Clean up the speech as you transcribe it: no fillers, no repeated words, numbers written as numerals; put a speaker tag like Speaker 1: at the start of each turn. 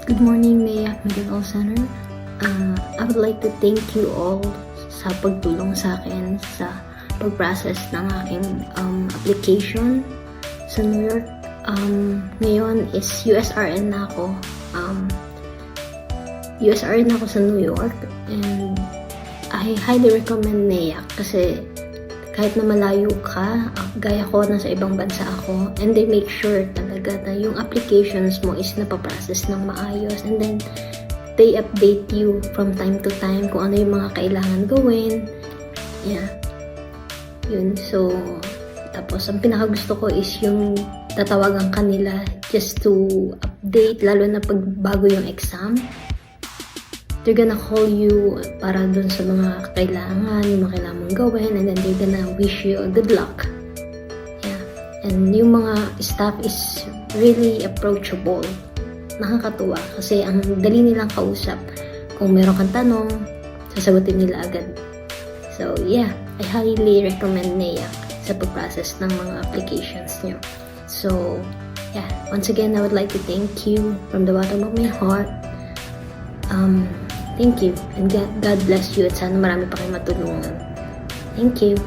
Speaker 1: Good morning, Mayak Medical Center. I would like to thank you all sa pagtulong sa akin sa pag-process ng aking application sa New York. Ngayon is USRN na ako. USRN ako sa New York, and I highly recommend Mayak kasi kahit na malayo ka, gaya ko, nasa ibang bansa ako, and they make sure talaga na yung applications mo is napaprocess ng maayos, and then they update you from time to time kung ano yung mga kailangan gawin. Yeah. Yun. So, tapos ang pinakagusto ko is yung tatawagan kanila just to update, lalo na pag bago yung exam. They're gonna call you para dun sa mga kailangan, yung mga kailangan mong gawin, and then they're gonna wish you a good luck. Yeah. And yung mga staff is really approachable. Nakakatuwa kasi ang dali nilang kausap. Kung meron kang tanong, sasagutin nila agad. So, yeah. I highly recommend Mayak sa pag-process ng mga applications nyo. So, yeah. Once again, I would like to thank you from the bottom of my heart. Thank you, and God bless you, at sana marami pa kayong matulungan. Thank you.